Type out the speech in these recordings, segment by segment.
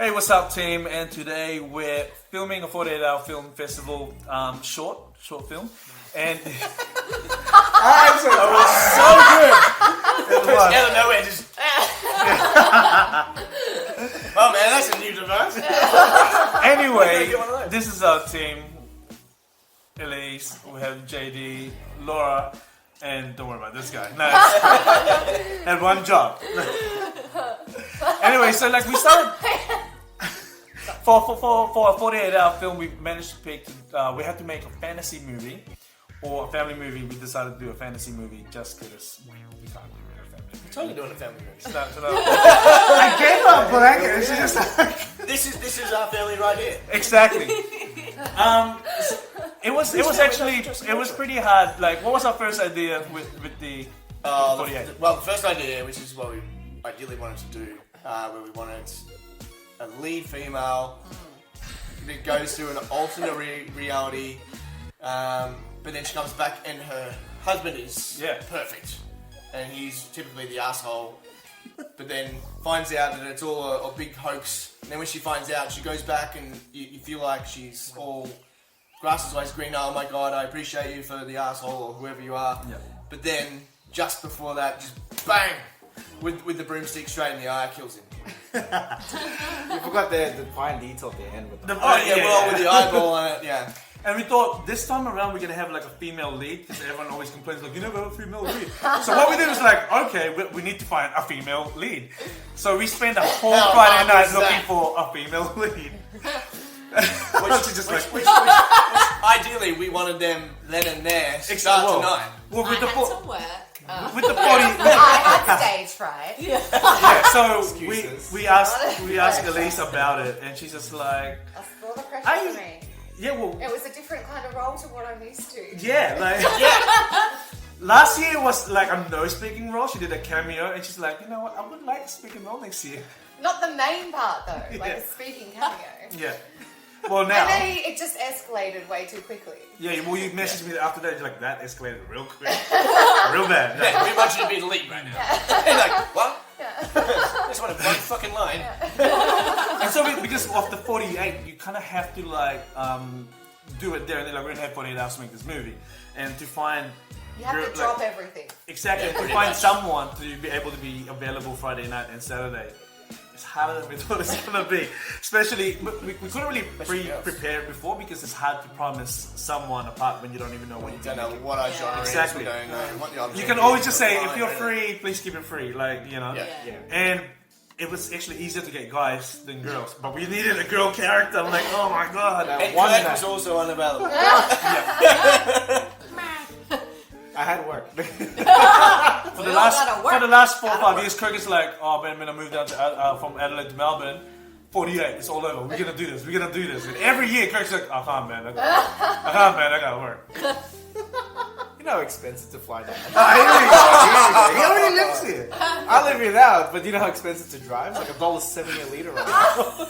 Hey, what's up, team? And today we're filming a 48-hour film festival short film. And it was so good. It was. Out of nowhere, just. Oh man, that's a new device. Anyway, this is our team. Ellyse, we have JD, Laura, and don't worry about this guy. Ness. Had one job. Anyway, so like we started for a 48-hour film. We managed to pick. We had to make a fantasy movie or a family movie. We decided to do a fantasy movie just because we can't do a family movie. We're totally doing a family movie. I gave up, but it's just like this is our family right here. Exactly. It was pretty hard. Like, what was our first idea with the 48? Well, the first idea, which is what we ideally wanted to do, where we wanted a lead female that goes through an alternate reality, but then she comes back and her husband is perfect, and he's typically the asshole. But then finds out that it's all a big hoax. And then when she finds out, she goes back and you feel like she's all grass is always green. Oh my god, I appreciate you for the asshole or whoever you are. Yeah. But then just before that, just bang with the broomstick straight in the eye, kills him. You forgot the fine detail at the end with the with the eyeball on it. Yeah. And we thought this time around we're gonna have like a female lead because everyone always complains like you never have a female lead. So what we did was like, okay, we need to find a female lead. So we spent a whole Friday night looking for a female lead. Which ideally we wanted them Len and Ness start tonight. Well, with I had to work. With the 40, I had stage fright. Yeah, so we asked Ellyse about it, and she's just like, That's all the pressure for me. Yeah, well, it was a different kind of role to what I'm used to. Yeah, like last year was like a no-speaking role. She did a cameo, and she's like, you know what? I would like a speaking role next year. Not the main part though, like a speaking cameo. Yeah. Well, now. And then it just escalated way too quickly. Yeah, well, you messaged me after that. You're like, that escalated real quick, real bad. Yeah, we want you to be the lead right now. And like, what? Just want a one fucking line. And so because of the 48, you kind of have to like do it there, and then like we're gonna have 48 hours to make this movie, and to find. You have to drop everything. Exactly, to find someone to be able to be available Friday night and Saturday. It's harder than we thought it was gonna be. Especially, we couldn't really prepare before because it's hard to promise someone a part when you don't even know what you're don't know what our genre is. Exactly. You can always just say, if you're free, please keep it free. Like, you know. Yeah. And it was actually easier to get guys than girls, but we needed a girl character. I'm like, oh my god. And Kirk was also unavailable. I had work. For the last 4 or 5 years, Kirk is like, oh man, when I moved down to from Adelaide to Melbourne, 48, it's all over. We're gonna do this. And every year, Kirk's like, I can't, man. I gotta work. You know how expensive to fly down. He already lives here. I live here now, but you know how expensive to drive? It's like $1.70 a litre right now.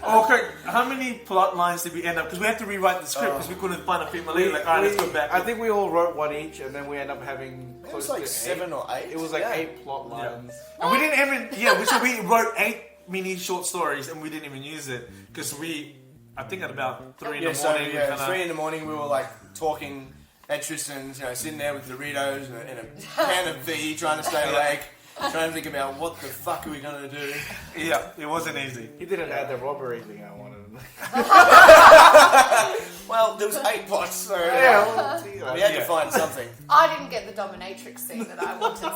Okay, how many plot lines did we end up? Because we had to rewrite the script because we couldn't find a female lead. Like, alright, let's go back. I think we all wrote one each, and then we ended up having close to 7 or 8. It was like 8 plot lines. Yeah. And we didn't even, so we wrote 8 mini short stories, and we didn't even use it because I think at about 3 in the morning. 3 in the morning, we were like talking at Tristan's, sitting there with Doritos and a can of V, trying to stay awake. Trying to think about what the fuck are we gonna do. Yeah, it wasn't easy. He didn't add the robbery thing I wanted. Well, there was 8 plots, so we had to find something. I didn't get the dominatrix scene that I wanted, so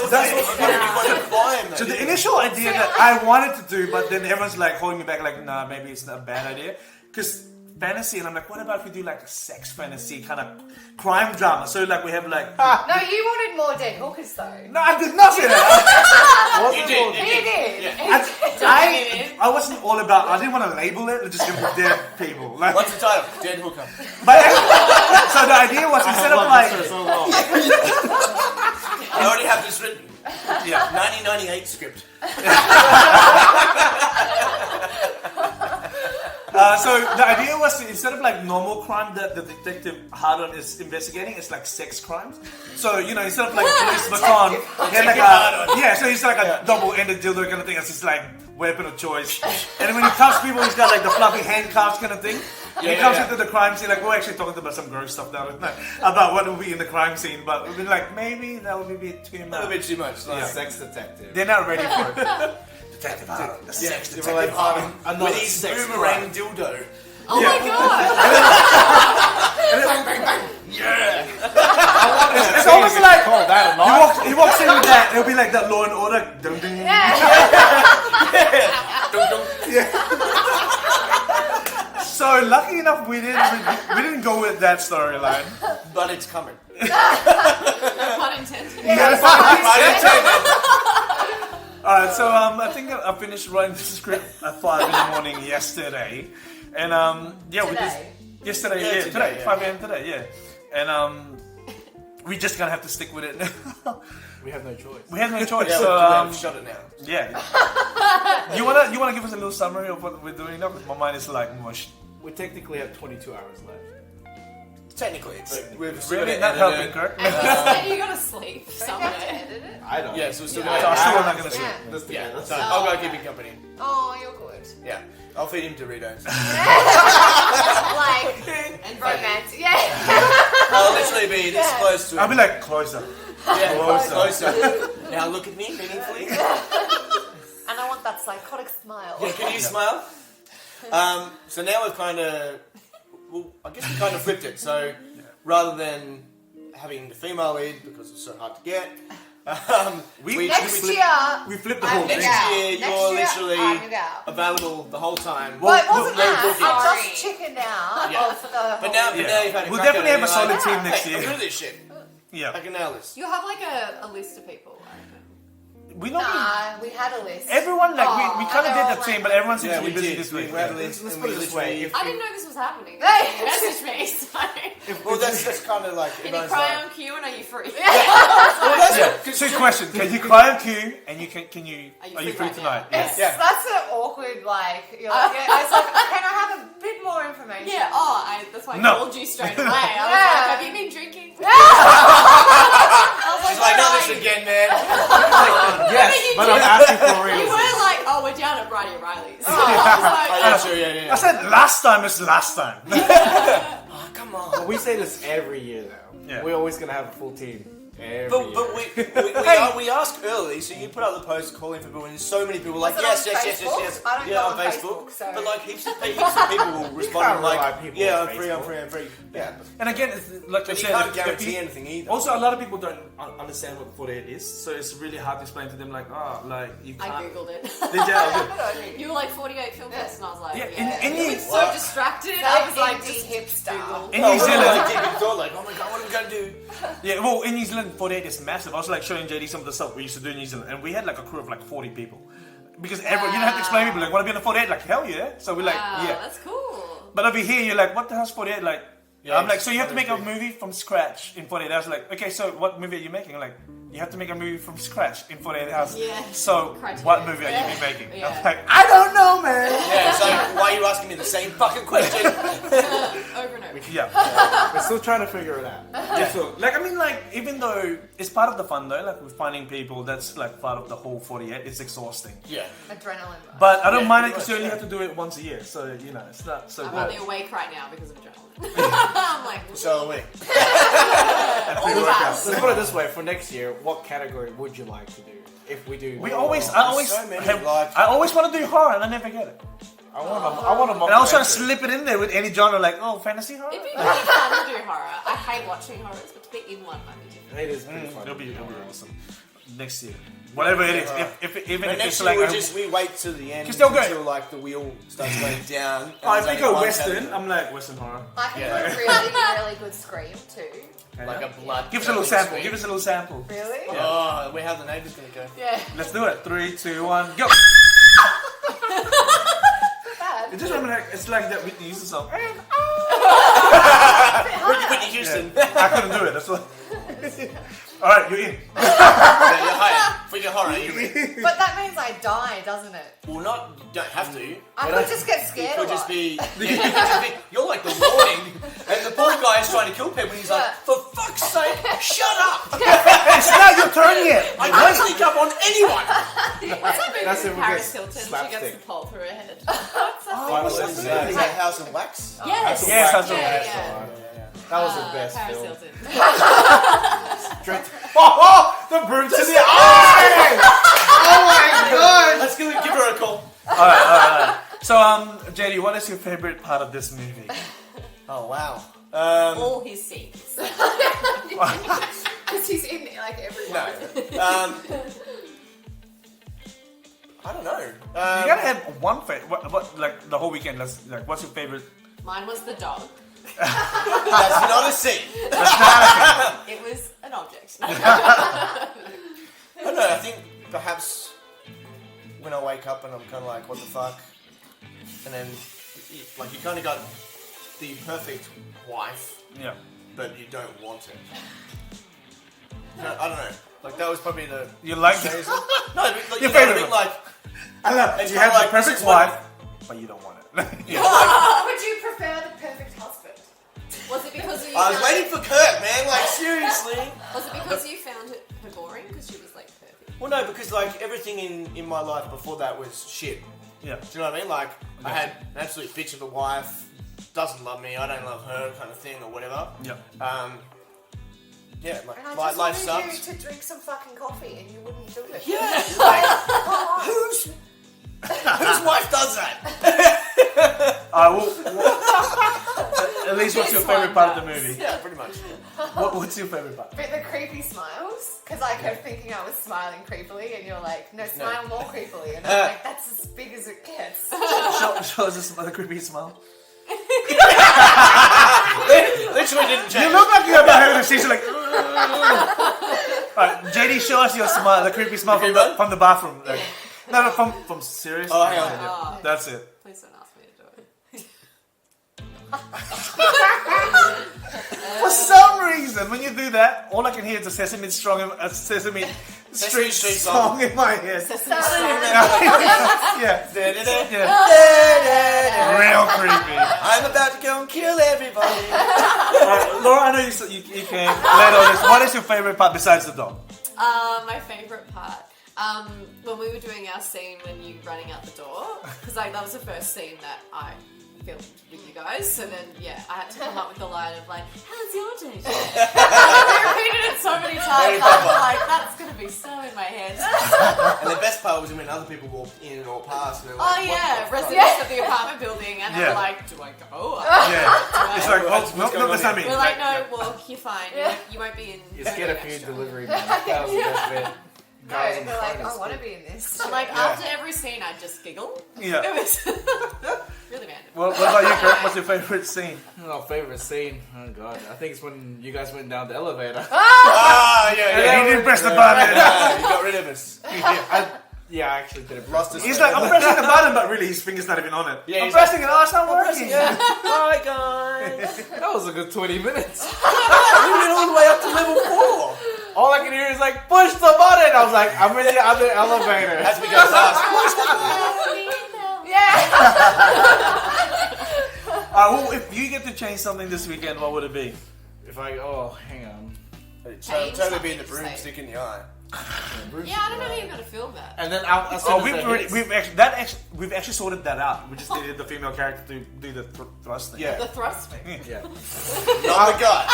that's what we wanted to find. So the initial idea that I wanted to do, but then everyone's like holding me back, like, nah, maybe it's not a bad idea, because fantasy, and I'm like, what about if we do like a sex fantasy kind of crime drama? So like we have like No, you wanted more dead hookers though. No, I did not say that. You did. He did. Yeah. I wasn't all about. I didn't want to label it. Just give it dead people. Like, what's the title? Dead hooker. But so the idea was instead of like. I already have this written. Yeah, 1998 script. So the idea was to, instead of like normal crime that the detective hard on is investigating, it's like sex crimes. So instead of like police baton, so he's like a double-ended dildo kind of thing. It's just like weapon of choice. And then when he cuffs people, he's got like the fluffy handcuffs kind of thing. He comes into the crime scene, like we're actually talking about some gross stuff now, about what will be in the crime scene, but we've been like, maybe that would be too much. A little bit too much. Like Sex detective. They're not ready for it. Detective Harden, the sex detective Harden, with his boomerang dildo. Oh my god! Bang, bang, bang. Yeah. It's almost like Call that a knife? he walks in with that. It'll be like that Law and Order. Dun, dun, So lucky enough, we didn't go with that storyline. But it's coming. No pun intended. Alright, so I think I finished writing the script at 5 in the morning yesterday, and today, 5 a.m. today, and we just gonna have to stick with it. We have no choice. We have no choice. Yeah, So we've shot it now. yeah. You wanna give us a little summary of what we're doing now? Because my mind is like mush. We technically have 22 hours left. Technically, but we've Really not helping, Kirk. And you said you gotta sleep Don't you have to somewhere. edit it? I don't. Yeah, so we're still So going I'm to still not gonna sleep. Yeah. Let's do Yeah, that. so I'll go keep you company. Oh, you're good. Yeah, I'll feed him Doritos. Like, And romance. Yeah. I'll literally be this close to him. I'll be like closer. Yeah, closer. Now look at me meaningfully. And I want that psychotic smile. Yeah, can you smile? So now we've kind of, I guess we kind of flipped it. So rather than having the female lead because it's so hard to get, Next year, We flipped the whole next thing. year you're I'm literally out. available the whole time. But it wasn't no that. booking. I Sorry. just chickened out Yeah. of the But now you've had a We'll crack definitely at have it, a you're solid like, team next hey, year. I'm good at this shit. I Yeah. can nail this. you'll have like a list of people, I reckon. We don't. Nah, we had a list. Everyone we kind of they're did all that team, like- but everyone seems Yeah, to be we busy did. this week. We had a list, Let's and put we it this literally- way. I didn't know this was happening. Hey. You messaged me, so. Well, that's kind of like. Can you everyone's cry like- on cue and are you free? Two questions: can you cry on cue, and can you are you free right tonight? now? Yes. Yeah. That's an awkward, like, you're like, I was like, can I have a bit more information? Yeah, that's why I No. called you straight away. I was Yeah. like, have you been drinking? She's like, not this again, man. Yes, but I'm asking for You real. were like, we're down at Bridie O'Reilly's. I was Oh, like, yeah, sure, yeah. I said last time is last time. Oh, come on. But we say this every year, though. Yeah. We're always gonna have a full team. Every But year. we ask early, so you put out the post calling for people, and so many people like, Was it yes. on Facebook? I don't yeah, go on on Facebook. Facebook, so- But like heaps of people will respond can't like, rely on people yeah, on I'm free. Yeah, And again, it's like I but you said, can't the guarantee people- anything either. Also, a lot of people don't understand what 48 is, so it's really hard to explain to them. Like, you I can't. googled it. Did you? You were like 48 film fest, and I was like, Yeah, yeah. in You the- were so distracted. I was like, just hipster. Google. In New Zealand, like deep in thought, like, oh my god, what are we gonna do? yeah. Well, in New Zealand, 48 is massive. I was like showing JD some of the stuff we used to do in New Zealand, and we had like a crew of like 40 people. Because everyone, you don't have to explain to people like, want to be on the 48? Like, hell yeah. So we're like, Wow, yeah. that's cool. But over here, you're like, what the hell's 48? Like, Yeah, I'm like, it's so you have to make a 100. movie from scratch in 48 hours. Like, okay, so what movie are you making? Like, you have to make a movie from scratch in 48 hours. Yeah. So, Criteria. what movie are you making? Yeah. I'm like, I don't know, man. Yeah, so why are you asking me the same fucking question? Over and over. Yeah. We're still trying to figure it out. Yeah. So, like, I mean, like, even though it's part of the fun, though, like, with finding people, that's like part of the whole 48. It's exhausting. Yeah. Adrenaline rush. But I don't Yeah, mind it pretty because you much, only yeah. have to do it once a year. So, you know, it's not so I'm bad. only awake right now because of adrenaline. I'm like, So are we. Let's put it this way: for next year, what category would you like to do? If we do, I always so many, like- I always want to do horror and I never get it. I want a And I was trying to slip it in there with any genre, like, fantasy horror. it'd be really fun to do horror. I hate watching horrors, but to be in one might be different. It is pretty fun. It'll be awesome. Next year. Whatever it is. Even But if next it's year like... we wait till the end 'Cause they'll go- until like the wheel starts going down. and if there's they only go one Western, category. I'm like, Western horror. I can Yeah. do a really good scream too. Like a blood. Give us a little sample. Give us a little sample. Really? Oh, where how the neighbour's gonna go? Yeah. Let's do it. 3, 2, 1, go! Bad. It just remember like, it's like that Whitney Houston song. Whitney Houston. I couldn't do it, that's what... Alright, you're in. Yeah, you're hired. For your horror, you're in. But that means I die, doesn't it? Well, not, you don't have to. I could just get scared. It could a just lot. be, you're like the warning, and the poor guy is trying to kill people, and he's like, for fuck's sake, shut up! It's not your turn yet. I can't sneak up on anyone! What's that movie That's with if we Paris get Hilton? She slapstick. gets the pole through her head. What was Is that? that House of Wax? Yes. Yes, that's yeah, right. yeah. That was the best Paris film. Hilton. The broom to the eye! Oh my god! Let's give her a call. Alright. So, JD, what is your favorite part of this movie? Oh, wow. All his scenes. Because he's in like every No. one. I don't know. You gotta have one favorite. What, like the whole weekend? What's your favorite? Mine was the dog. That's not a scene. It was an object. I don't know, I think perhaps when I wake up and I'm kind of like, what the fuck? And then, like, you kind of got the perfect wife, Yeah. but you don't want it. I don't know. Like, that was probably the... You like No, it? but, like, Your you know what I favorite mean? one. Like, I love it. It's You kinda have like, the this perfect is what- wife, but you don't want it. Would you prefer the perfect husband? Was it because you? I was waiting for Kirk, man. Like, seriously. Was it because you found her boring? Because she was like perfect. Well, no, because, like, everything in my life before that was shit. Yeah. Do you know what I mean? Like, I had an absolute bitch of a wife, doesn't love me, I don't love her, kind of thing, or whatever. Yeah. Yeah, And I like, just life wanted sucks. you to drink some fucking coffee and you wouldn't do it. Yeah, like, whose wife does that? At least, what's your favorite part of the movie? Yeah, pretty much. What's your favorite part? But the creepy smiles, because I kept thinking I was smiling creepily, and you're like, no, smile more creepily, and I'm like, that's as big as it gets. Show us the creepy smile. Literally didn't change. You look like you're about having a seizure, like. Alright, JD, show us your smile, the creepy smile from the bathroom. Like, no, from serious. Oh, hang on. Oh, That's it. please don't ask me to do it. For some reason, when you do that, all I can hear is a Sesame Street Street song in my head. Yeah, Da-da-da. yeah. Real creepy. I'm about to go and kill everybody. Laura, I know you came late on this. What is your favorite part besides the dog? My favourite part, when we were doing our scene when you running out the door, because like that was the first scene that I filmed with you guys, so then I had to come up with the line of like, how's your day? I repeated it so many times, I was like, that's gonna be so in my head. And the best part was when other people walked in or past. And they were Oh like, yeah, what the fuck? residents of the apartment building, and they Yeah. were like, do I go? Yeah, it's like, What's no, going on that's not me. We're like, no, walk, you're fine. You won't be in. You scared a food extra. delivery man. That was the best bit. No, they're like, I want to be in this. And like after every scene, I'd just giggle. Yeah. It was really random. What about you, Kirk? What's your favorite scene? Oh, favorite scene. Oh god, I think it's when you guys went down the elevator. Ah, yeah. He didn't press the button. Yeah, you got rid of us. Yeah, I actually did it. Lost us. He's like, I'm pressing the button, but really his finger's not even on it. Yeah, I'm he's pressing it, oh, it's not working. Bye, guys. That was a good 20 minminutes. We went all the way up to level 4. All I can hear is like, push the button. I was like, I'm in the other elevator. As we go past. Well, if you get to change something this weekend, what would it be? If I, oh, hang on. Totally be in the broomstick in the eye. Yeah, I don't know how you're gonna film that. And then as soon Oh, as we've actually sorted that out. We just needed the female character to do the thrust thing. Yeah. The thrust thing. Yeah. Not the guy.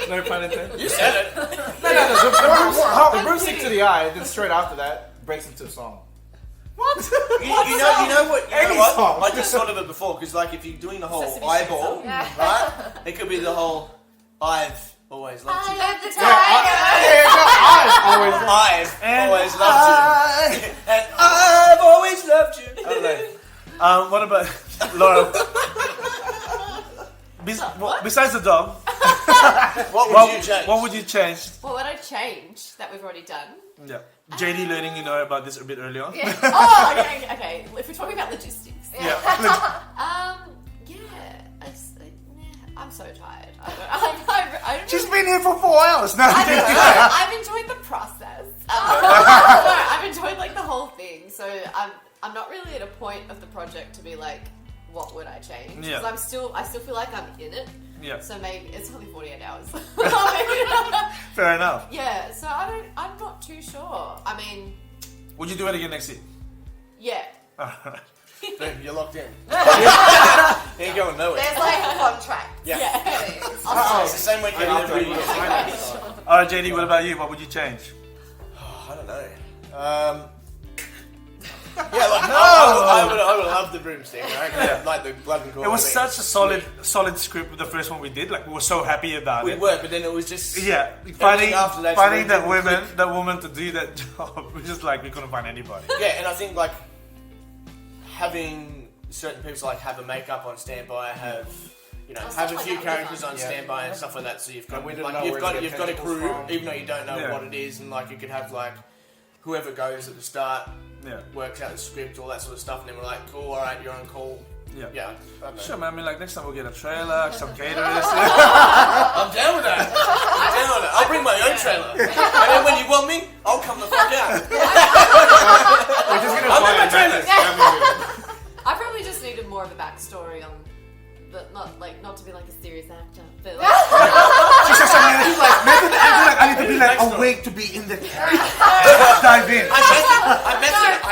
No pun intended. You said it. No, the broomstick to the eye, then straight after that, breaks into a song. You know what? Any song. I just thought of it before because, like, if you're doing the whole Sesame eyeball, Street right? It could be the whole I've always loved you. At the I've always loved you. And I've always loved you. I don't know. What about Laura? Besides the dog, What would you change? what would you change? What would I change that we've already done? Yeah, JD letting you know about this a bit earlier on. Oh, okay. If we're talking about logistics. Yeah. I'm so tired. I don't, She's been here for 4 hours now. I've enjoyed the process. I've enjoyed like the whole thing, so I'm not really at a point of the project to be like, what would I change? Yeah. Because I still feel like I'm in it. Yeah. So maybe it's only 48 hours. Fair enough. Yeah. So I'm not too sure. I mean, Would you do it again next year? yeah. Boom, you're locked in. You ain't going nowhere. There's like a contract. Yeah. It's It's the same way you do every year. All right, JD, what about you? What would you change? I don't know. Yeah, like I would love the broomstick. Right? Like the blood and gore. It was such a solid script with the first one we did. Like we were so happy about We it. were, but then it was just finding after that, that woman to do that job. We just like we couldn't find anybody. Yeah, and I think like having certain people like have a makeup on standby, have have a few characters on standby and stuff like that. So you've got you've got a crew, even though you don't know what it is, and like you could have like whoever goes at the start. Yeah. Works out the script, all that sort of stuff, and then we're like, cool, alright, you're on call. Yeah. I don't know. Sure, man. I mean, like next time we'll get a trailer, some caterers. I'm down with that. I'm down with it. I'll bring my own trailer. And then when you want me, I'll come the fuck out. We're just gonna I'll buy make my a trailers. I probably just needed more of a backstory on, but not to be like a serious actor, but like, She said something like, I need to be like awake to be in the character. Dive in. I messed it. I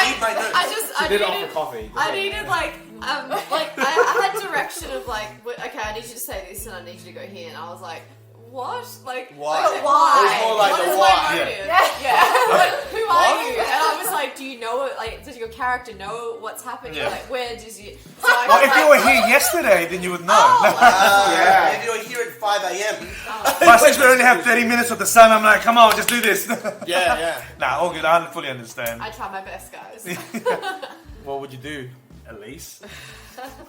need my notes. I Did it needed, off the coffee. I needed I had direction of like, okay, I need you to say this and I need you to go here, and I was like, what? Like, Why? like, It was more like what the is why. my motive? Yeah. Like, who are you? And I was like, do you know it? Like, does your character know what's happening? Yeah. Like, where did you? So I Well, was if you were here yesterday, then you would know. Yeah. If you're here at 5 a.m. But since we only have 30 minutes of the sun, I'm like, come on, just do this. Yeah. Nah, all good. I fully understand. I try my best, guys. What would you do, Ellyse?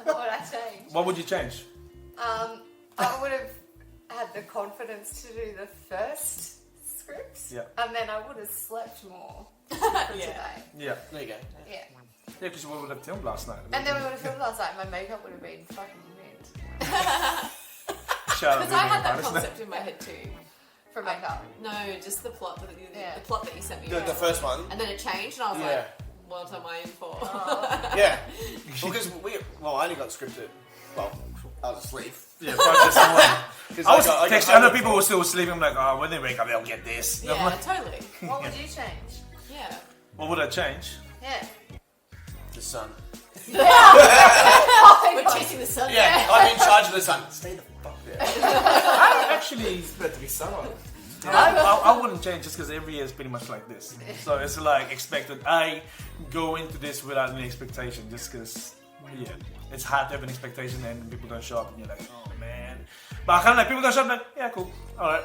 What would I change? What would you change? I would have had the confidence to do the first scripts, and then I would have slept more today. Yeah. There you go. Yeah. Yeah, because we would have filmed last night. And then we would have filmed last night. My makeup would have been fucking mint Shout out Because I had that to concept in my head too. for makeup. No, just the plot that Yeah. the plot that you sent me. The first one. And then it changed, and I was Yeah. like, what am I in for? Yeah. Because I only got scripted. Well, I was asleep. Yeah, 5 this morning. I was got texting. I know people were still sleeping. I'm like, oh, when they wake up, they'll get this. I'm Yeah, like, totally. What would you change? Yeah. what would I change? Yeah. The sun. We're chasing the sun. Yeah, I'm in charge of the sun. Stay the fuck there. I actually, It's meant to be summer. I wouldn't change just because every year is pretty much like this. So it's like expected. I go into this without any expectation just because, it's hard to have an expectation and people don't show up and you're like, oh man. But I kind of like, people don't show up, I'm like, yeah, cool. Alright,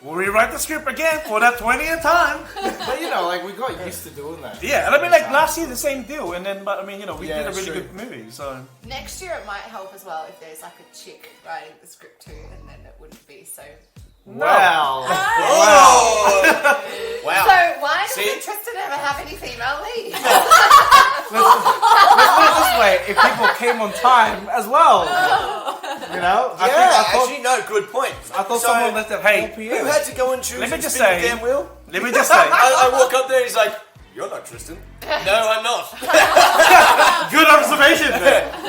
we'll rewrite the script again for that 20th time. But like we got used to doing that. Yeah, and I mean, like last year the same deal, and then, but I mean, we Yeah, did a really true. good movie, so. Next year it might help as well if there's like a chick writing the script too, and then it wouldn't be so. Wow. Oh! Wow. So why See? doesn't Tristan ever have any female leads? Let's put it this way: if people came on time as well, Actually, no, good point. I thought So, someone left at 4 Who p.m. had to go and choose Let me and just spin say- the damn wheel? Let me just say, I walk up there, he's like, you're not Tristan. No, I'm not. good observation.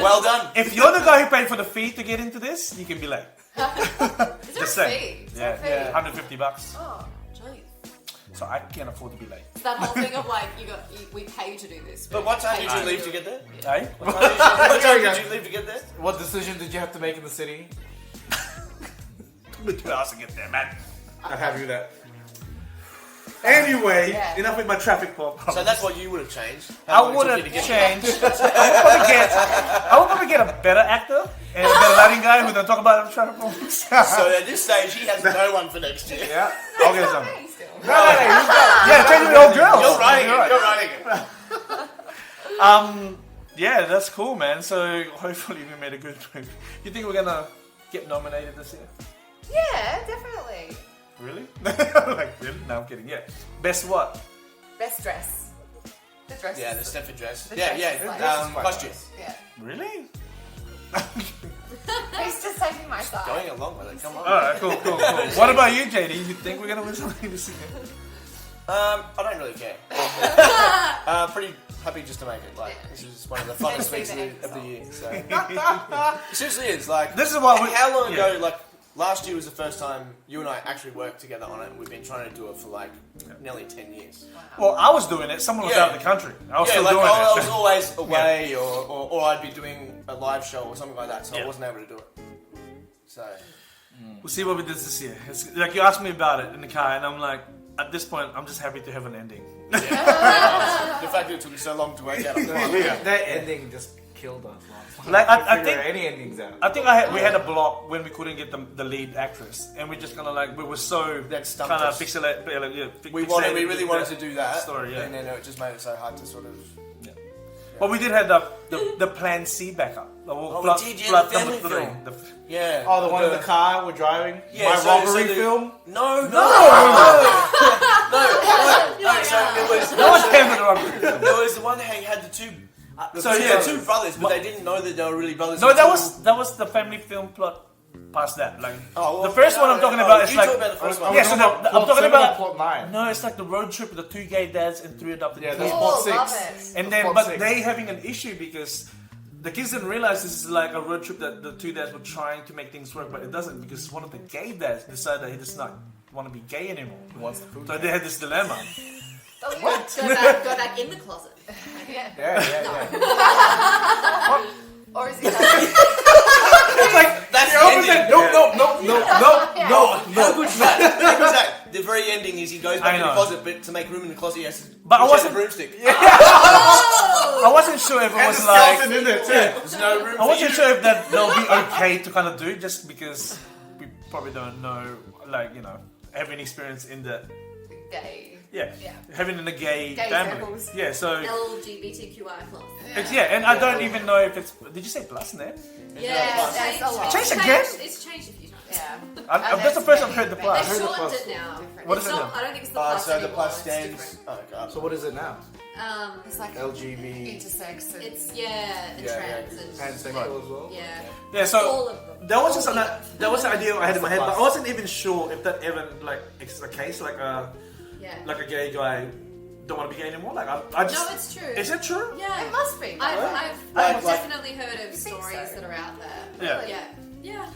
Well done. If you're the guy who paid for the fee to get into this, you can be late. Is there Just a saying. fee? Is Yeah, there a fee? $150. Oh. Jeez. So I can't afford to be late. It's that whole thing of like, we pay to do this. But what time did you leave to get there? Eh? What time did you leave to get there? What decision did you have to make in the city? Took me 2 hours to get there, man. I'm happy with that. Anyway, Yeah. enough with my traffic pop. So that's what you would have changed. I would have changed. I would probably get a better actor and a better lighting guy who don't talk about traffic problems. So at this stage, he has no one for next year. Yeah, I'll get some. Hey, still. Yeah, change with old girls. You're writing You're it. You're writing it. Yeah, that's cool, man. So hopefully we made a good movie. You think we're gonna get nominated this year? Yeah, definitely. Really? Like really? No, I'm kidding. Yeah. Best what? Best dress. The dress. Yeah, the is- Stepford dress. The Yeah, dress is yeah. like- Costume. Yeah. Really? He's just taking my side. Going along with it. Come on. Alright, cool. What about you, JD? You think we're gonna win something this year? I don't really care. Pretty happy just to make it. Like, this is one of the funnest weeks of the year. So. It seriously is. Like, This is what how long ago, like, last year was the first time you and I actually worked together on it, and we've been trying to do it for, like, nearly 10 years. Well, I was doing it. Someone was out of the country. I was still like, doing I it. was always away, or I'd be doing a live show or something like that, so I wasn't able to do it. So... We'll see what we did this year. It's, like, you asked me about it in the car, and I'm like, at this point, I'm just happy to have an ending. The fact that it took me so long to work out. That ending just killed us. Like, I think any endings out. I think we had a block when we couldn't get the lead actress, and we just kind of like we were so That stumped kind of us. fixated. We really wanted to do that story, yeah. and then it just made it so hard to sort of. But we did have the Plan C backup. The we did, the family number film. three. Oh, the one in the car we're driving? Yeah, My so robbery the- film? No. So it was. No one came to the robbery film. There was the one how you had the two. Two brothers, but they didn't know that they were really brothers. No, until- that was the family film plot. Past that, like well, the first one I'm talking about is you like talk about the first one. Yeah, so I'm talking about plot 9. no, it's like the road trip with the 2 gay dads and 3 adopted Yeah, kids. that's Oh, plot 6. love it. And then, Plot but 6. they having an issue because the kids didn't realize this is like a road trip that the 2 dads were trying to make things work, but it doesn't because one of the gay dads decided that he does not want to be gay anymore. He wants the food. So they had this dilemma. What? Go back in the closet. Yeah. Yeah. Or is he like, It's like That's the the opposite. ending. No. How good's that? How good's that? The very ending is he goes back I in the know. closet, but to make room in the closet, he has to But I push out wasn't- the broomstick. I wasn't sure if it was like. in it, too. There's no room I for wasn't you. sure if that they'll be okay to kind of do just because we probably don't know, like, you know, having experience in the gay? yeah, Yeah. having in a gay Gay family. circles. Yeah, so LGBTQI plus. it's and I don't even know if it's. Did you say plus there? Yeah, That's a lot. Change again? It's changed a few times. Yeah. That's the first I've heard the They plus. shortened it now. What It's is it not, now? I don't think it's the plus So the anymore. plus It's stands. different. Oh god. So what is it now? It's like LGB intersex and It's and Yeah, trans and pansexual as well? yeah. Yeah, so All of them. that was just All of that was the idea I had in my head, but I Plus. wasn't even sure if that even like it's the case, like Yeah. a gay guy don't want to be gay anymore. Like I just. No, it's true. Is it true? Yeah. it must be. I've Like- definitely heard of think stories so? that are out there. Yeah. Yeah.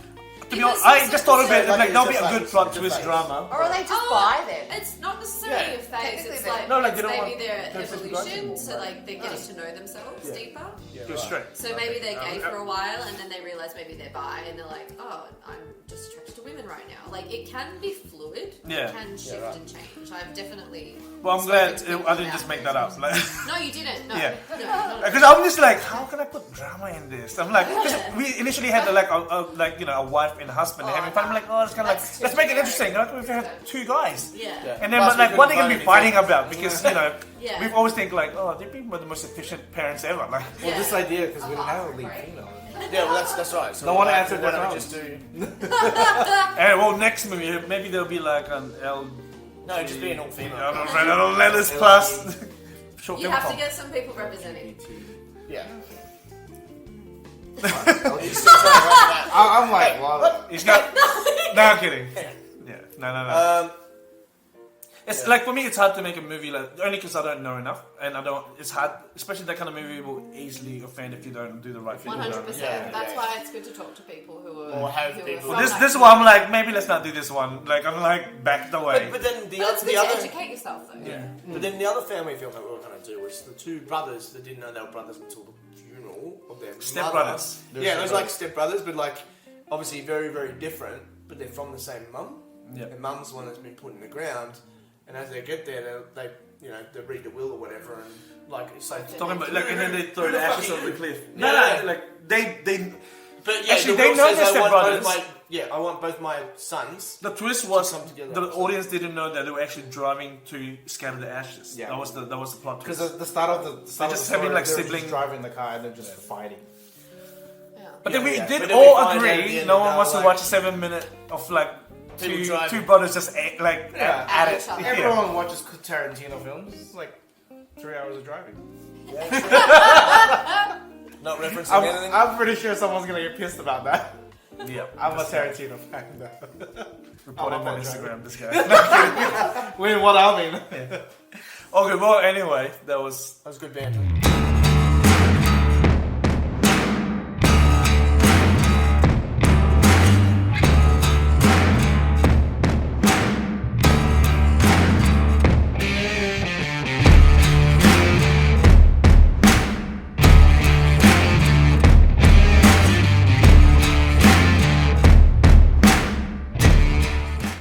To be honest, I just thought of it Like like there'll be it's a a good phase, plot it's a twist phase. drama. Or are they just Oh, by then? It's not necessarily Yeah. a phase. Technically It's they're- like, No, like, it's they don't maybe want- their there's a evolution, grudge. so like they're getting to know themselves deeper. Go straight. So maybe they're gay for a while, and then they realize maybe they're bi, and they're like, oh, I'm just attracted to women right now. Like it can be fluid. Yeah. It can shift right. and change. I've definitely. Well, I'm glad spoken to I people didn't just about make that this. up. Like, No, you didn't. No. Yeah. No, not at because I'm just like, how can I put drama in this? I'm like, because we initially had like a wife and husband having fun. I'm like, oh, it's kind of like That's let's make it too interesting. Like we have 2 guys. Yeah. And then, Plus but we like, what are they couldn't gonna be find fighting about? Because you know, Yeah. we've always think like, oh, they've been the most efficient parents ever. Like, Well, Yeah. this idea, because we didn't have a lead Right. female. Yeah, well that's right. So No one why answered why that don't we phone. just do? and well, next movie maybe there'll be like an L. No, just be an all female. I don't let us plus. Short You film have to called. get some people representing. Yeah. He's still trying to write that. I'm like, wow. He's got. No, I'm kidding. Yeah, no. It's like for me, it's hard to make a movie like only because I don't know enough, and I don't. It's hard, especially that kind of movie will easily offend if you don't do the right thing. 100%. Yeah, That's yeah. why it's good to talk to people who are. Or have who are people- from This that this is why I'm like maybe let's not do this one. Like I'm like backed away. But then the But it's other, good the to other, educate yourself though. yeah. But then the other family film that we were going to do was the 2 brothers that didn't know they were brothers until the funeral of their Step mother. brothers. Yeah, it was like step brothers, but like obviously very very different. But they're from the same mum. Yeah. And mum's the one that's been put in the ground, and as they get there, they you know they read the will or whatever, and like it's like Talking about like and then they throw the ashes over the cliff. No, Yeah. no, like they. But yeah, Actually, the they will know says they're I want stepbrothers. both I want both my sons. The twist was come together. the audience didn't know that they were actually driving to scatter the ashes. Yeah. That was the plot Because twist. at the start of the start just of the having, story, like, they were sibling- just driving the car and then just fighting. Yeah. But then we Yeah, yeah. did But then we all find out at the agree. end No of one that, wants to like- watch 7 minutes of like People two driving. brothers just at At it. each other. Yeah. Everyone watches Tarantino films. It's like 3 hours of driving. Not referencing anything. I'm pretty sure someone's gonna get pissed about that. Yeah. I'm a Tarantino fan though. Report him I'm on not Instagram, this guy. Wait, what I mean? Okay, well, anyway, that was That was good banter.